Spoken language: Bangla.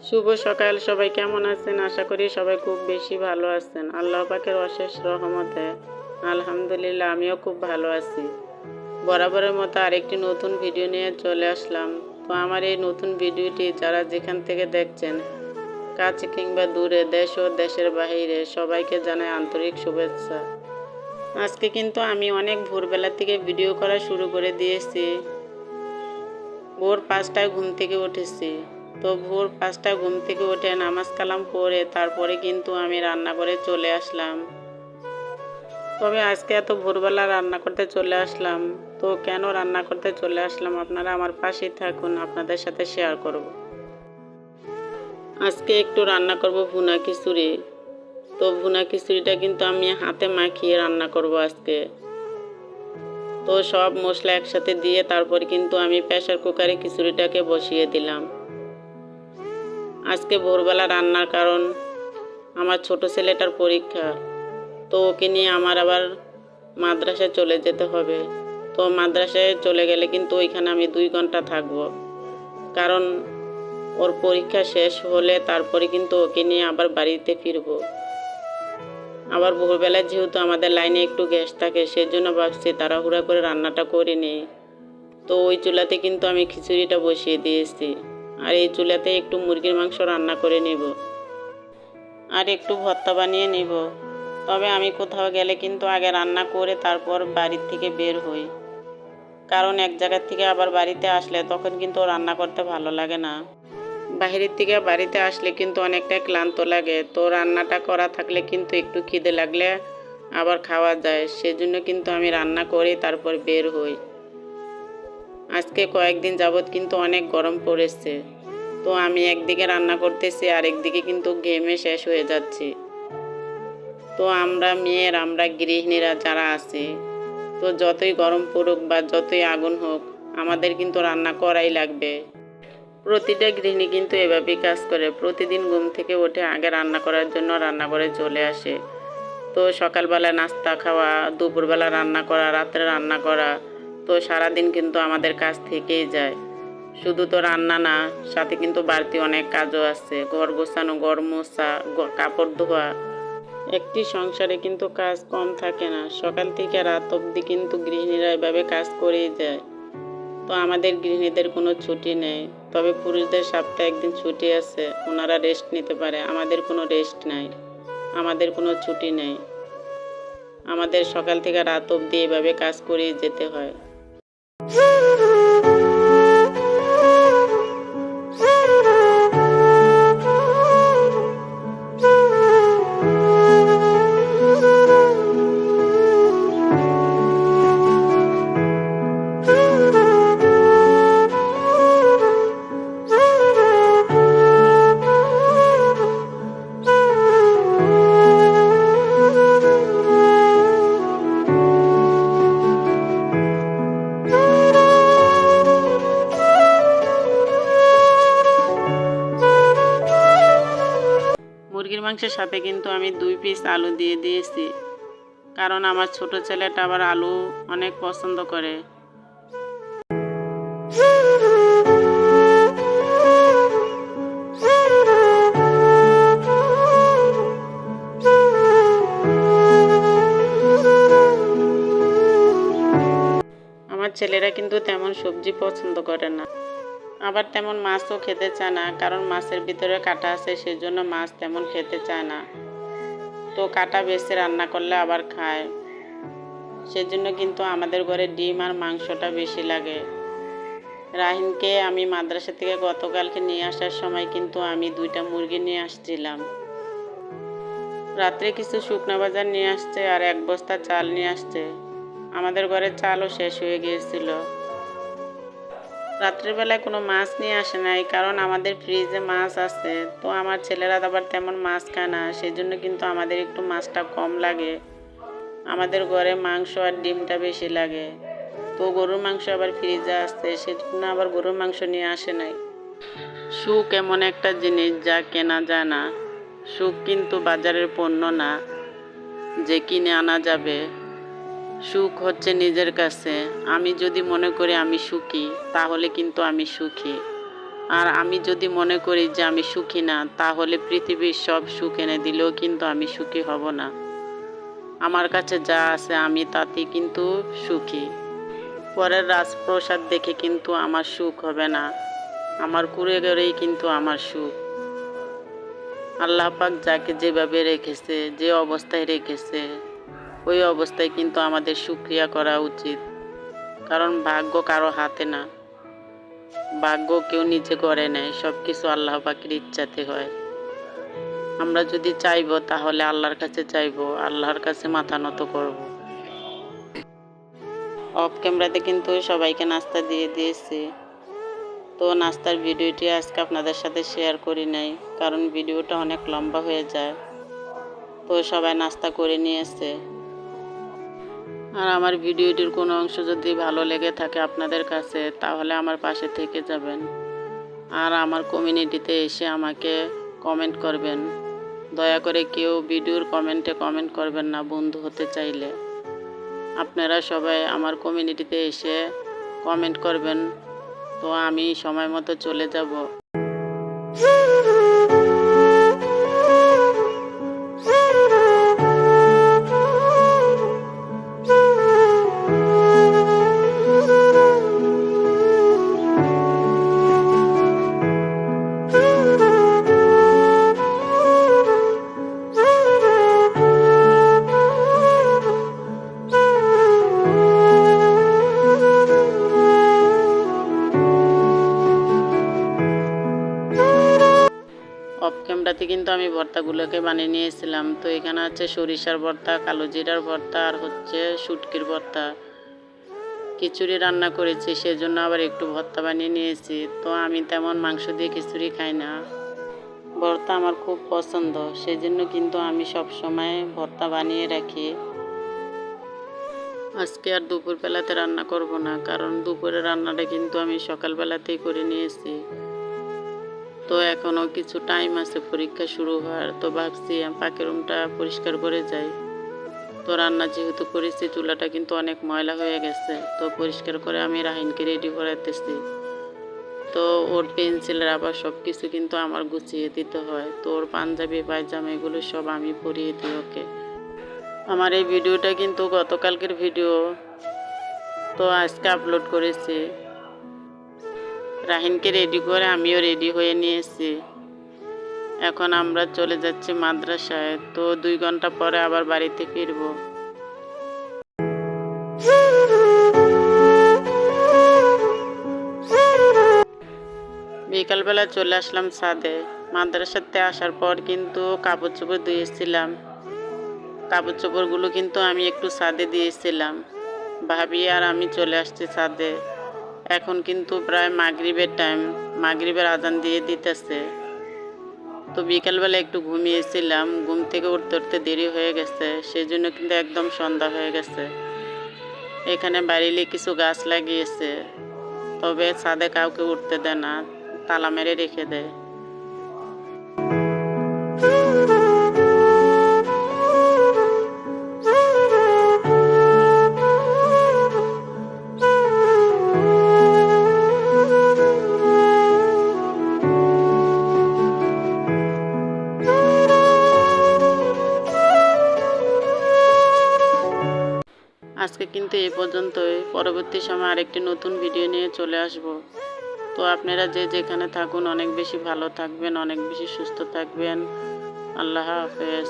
শুভ সকাল, সবাই কেমন আছেন? আশা করি সবাই খুব বেশি ভালো আছেন। আল্লাহ পাকের অশেষ রহমতে আলহামদুলিল্লাহ আমিও খুব ভালো আছি। বরাবরের মতো আরেকটি নতুন ভিডিও নিয়ে চলে আসলাম। তো আমার এই নতুন ভিডিওটি যারা যেখান থেকে দেখছেন, কাছে কিংবা দূরে, দেশ ও দেশের বাহিরে, সবাইকে জানাই আন্তরিক শুভেচ্ছা। আজকে কিন্তু আমি অনেক ভোরবেলা থেকে ভিডিও করা শুরু করে দিয়েছি। ভোর 5টায় ঘুম থেকে উঠেছি। তো ভোর 5টায় ঘুম থেকে উঠে নামাজ কালাম পড়ে তারপরে কিন্তু আমি রান্না করে চলে আসলাম। তবে আজকে এত ভোরবেলা রান্না করতে চলে আসলাম। তো কেন রান্না করতে চলে আসলাম আপনারা আমার পাশেই থাকুন, আপনাদের সাথে শেয়ার করব। আজকে একটু রান্না করব ভুনা খিচুড়ি। তো ভুনা খিচুড়িটা কিন্তু আমি হাতে মাখিয়ে রান্না করব আজকে। তো সব মশলা একসাথে দিয়ে তারপর কিন্তু আমি প্রেসার কুকারে খিচুড়িটাকে বসিয়ে দিলাম। আজকে ভোরবেলা রান্নার কারণ আমার ছোট ছেলেটার পরীক্ষা। তো ওকে নিয়ে আমার আবার মাদ্রাসায় চলে যেতে হবে। তো মাদ্রাসায় চলে গেলে কিন্তু ওইখানে আমি 2 ঘন্টা থাকবো, কারণ ওর পরীক্ষা শেষ হলে তারপরে কিন্তু ওকে নিয়ে আবার বাড়িতে ফিরবো। আবার ভোরবেলায় যেহেতু আমাদের লাইনে একটু গ্যাস থাকে, সেজন্য ভাবছি তাড়াহুড়া করে রান্নাটা করে নিই। তো ওই চুলাতে কিন্তু আমি খিচুড়িটা বসিয়ে দিয়েছি, আর এই চুলাতে একটু মুরগির মাংস রান্না করে নেব, আর একটু ভর্তা বানিয়ে নেব। তবে আমি কোথাও গেলে কিন্তু আগে রান্না করে তারপর বাড়ির থেকে বের হই, কারণ এক জায়গার থেকে আবার বাড়িতে আসলে তখন কিন্তু রান্না করতে ভালো লাগে না। বাহিরের থেকে বাড়িতে আসলে কিন্তু অনেকটাই ক্লান্ত লাগে। তো রান্নাটা করা থাকলে কিন্তু একটু খিদে লাগলে আবার খাওয়া যায়, সেজন্য কিন্তু আমি রান্না করি তারপর বের হই। আজকে কয়েকদিন যাবৎ কিন্তু অনেক গরম পড়েছে। তো আমি একদিকে রান্না করতেছি আর একদিকে কিন্তু ঘেমে শেষ হয়ে যাচ্ছি। তো আমরা গৃহিণীরা যারা আছি, তো যতই গরম পড়ুক বা যতই আগুন হোক, আমাদের কিন্তু রান্না করাই লাগবে। প্রতিটা গৃহিণী কিন্তু এভাবেই কাজ করে। প্রতিদিন ঘুম থেকে উঠে আগে রান্না করার জন্য রান্নাঘরে চলে আসে। তো সকালবেলা নাস্তা খাওয়া, দুপুরবেলা রান্না করা, রাত্রে রান্না করা, তো সারাদিন কিন্তু আমাদের কাজ থেকেই যায়। শুধু তো রান্না না, সাথে কিন্তু বাড়তি অনেক কাজও আছে। ঘর গোছানো, ঘর মোছা, কাপড় ধোয়া। একটি সংসারে কিন্তু কাজ কম থাকে না। সকাল থেকে রাত অবধি কিন্তু গৃহিণীরা এভাবে কাজ করেই যায়। তো আমাদের গৃহিণীদের কোনো ছুটি নেই। তবে পুরুষদের সপ্তাহে একদিন ছুটি আছে, ওনারা রেস্ট নিতে পারে। আমাদের কোনো রেস্ট নাই, আমাদের কোনো ছুটি নেই। আমাদের সকাল থেকে রাত অবধি এভাবে কাজ করেই যেতে হয়। মুরগির মাংসের সাথে কিন্তু আমি 2 পিস আলু দিয়ে দিয়েছি, কারণ আমার ছোট ছেলেটা আবার আলু অনেক পছন্দ করে। আমার ছেলেরা কিন্তু তেমন সবজি পছন্দ করে না, আবার তেমন মাছও খেতে চায় না, কারণ মাছের ভিতরে কাঁটা আছে, সেজন্য মাছ তেমন খেতে চায় না। তো কাঁটা বেছে রান্না করলে আবার খায়, সেজন্য কিন্তু আমাদের ঘরে ডিম আর মাংসটা বেশি লাগে। রাহিনকে আমি মাদ্রাসা থেকে গতকালকে নিয়ে আসার সময় কিন্তু আমি 2টা মুরগি নিয়ে আসছিলাম। রাত্রে কিছু শুকনো বাজার নিয়ে আসছে আর 1 বস্তা চাল নিয়ে আসছে। আমাদের ঘরে চালও শেষ হয়ে গিয়েছিল। রাত্রের বেলায় কোনো মাছ নিয়ে আসে নাই, কারণ আমাদের ফ্রিজে মাছ আছে। তো আমার ছেলেরা আবার তেমন মাছ খায় না, সেজন্য কিন্তু আমাদের একটু মাছটা কম লাগে। আমাদের ঘরে মাংস আর ডিমটা বেশি লাগে। তো গরুর মাংস আবার ফ্রিজে আসছে, সেজন্য আবার গরুর মাংস নিয়ে আসে নাই। সুখ এমন একটা জিনিস যা কেনা যায় না। সুখ কিন্তু বাজারের পণ্য না যে কিনে আনা যাবে। সুখ হচ্ছে নিজের কাছে। আমি যদি মনে করি আমি সুখী, তাহলে কিন্তু আমি সুখী। আর আমি যদি মনে করি যে আমি সুখী না, তাহলে পৃথিবীর সব সুখ এনে দিলেও কিন্তু আমি সুখী হব না। আমার কাছে যা আছে আমি তাতেই কিন্তু সুখী। পরের রাজপ্রাসাদ দেখে কিন্তু আমার সুখ হবে না, আমার কুঁড়ে ঘরেই কিন্তু আমার সুখ। আল্লাহ পাক যাকে যেভাবে রেখেছে, যে অবস্থায় রেখেছে, ওই অবস্থায় কিন্তু আমাদের শুকরিয়া করা উচিত। কারণ ভাগ্য কারো হাতে না, ভাগ্য কেউ নিজে করে নেয়, সব কিছু আল্লাহ পাকের ইচ্ছাতে হয়। আমরা যদি চাইবো তাহলে আল্লাহর কাছে চাইবো, আল্লাহর কাছে মাথা নত করব। অফ ক্যামেরাতে কিন্তু সবাইকে নাস্তা দিয়ে দিয়েছি। তো নাস্তার ভিডিওটি আজকে আপনাদের সাথে শেয়ার করি নাই, কারণ ভিডিওটা অনেক লম্বা হয়ে যায়। তো সবাই নাস্তা করে নিয়েছে। আর আমার ভিডিওটির কোনো অংশ যদি ভালো লেগে থাকে আপনাদের কাছে, তাহলে আমার পাশে থেকে যাবেন। আর আমার কমিউনিটিতে এসে আমাকে কমেন্ট করবেন। দয়া করে কেউ ভিডিওর কমেন্টে কমেন্ট করবেন না বন্ধু হতে চাইলে। আপনারা সবাই আমার কমিউনিটিতে এসে কমেন্ট করবেন, তো আমি সময় মতো চলে যাব। অফ ক্যামেরাতে কিন্তু আমি ভর্তাগুলোকে বানিয়ে নিয়েছিলাম। তো এখানে আছে সরিষার ভর্তা, কালো জিরার ভর্তা, আর হচ্ছে শুটকির ভর্তা। খিচুড়ি রান্না করেছি, সেজন্য আবার একটু ভর্তা বানিয়ে নিয়েছি। তো আমি তেমন মাংস দিয়ে খিচুড়ি খাই না, ভর্তা আমার খুব পছন্দ, সেজন্য কিন্তু আমি সব সময় ভর্তা বানিয়ে রাখি। আজকে আর দুপুরবেলাতে রান্না করব না, কারণ দুপুরের রান্নাটা কিন্তু আমি সকালবেলাতেই করে নিয়েছি। তো এখনও কিছু টাইম আছে পরীক্ষা শুরু হওয়ার, তো ভাবছি আমি পাকের রুমটা পরিষ্কার করে যাই। তো রান্না যেহেতু করেছি, চুলাটা কিন্তু অনেক ময়লা হয়ে গেছে, তো পরিষ্কার করে আমি রাহিনকে রেডি করাতেছি। তো ওর পেন্সিল রাবার সব কিছু কিন্তু আমার গুছিয়ে দিতে হয়। তো ওর পাঞ্জাবি পায়জামা এগুলো সব আমি পরিয়ে দিই ওকে। আমার এই ভিডিওটা কিন্তু গতকালকের ভিডিও, তো আজকে আপলোড করেছি। রাহিনকে রেডি করে আমিও রেডি হয়ে নিয়েছি। এখন আমরা চলে যাচ্ছি মাদ্রাসায়। তো 2 ঘন্টা পরে আবার বাড়িতে ফিরবো। বিকালবেলা চলে আসলাম ছাদে। মাদ্রাসাতে আসার পর কিন্তু কাপড় চোপড় ধুয়েছিলাম। কাপড় চোপড়গুলো কিন্তু আমি একটু ছাদে দিয়েছিলাম। ভাবি আর আমি চলে আসছি ছাদে। এখন কিন্তু প্রায় মাগরিবের টাইম, মাগরিবের আজান দিয়ে দিতেছে। তো বিকালবেলা একটু ঘুমিয়েছিলাম, ঘুম থেকে উঠতে উঠতে দেরি হয়ে গেছে, সেই জন্য কিন্তু একদম সন্ধ্যা হয়ে গেছে। এখানে বাড়িলে কিছু গাছ লাগিয়েছে, তবে ছাদে কাউকে উঠতে দেয় না, তালা মেরে রেখে দেয়। আজকে কিন্তু এই পর্যন্তই। পরবর্তী সময় আরেকটি নতুন ভিডিও নিয়ে চলে আসব। তো আপনারা যে যেখানে থাকুন অনেক বেশি ভালো থাকবেন, অনেক বেশি সুস্থ থাকবেন। আল্লাহ হাফেজ।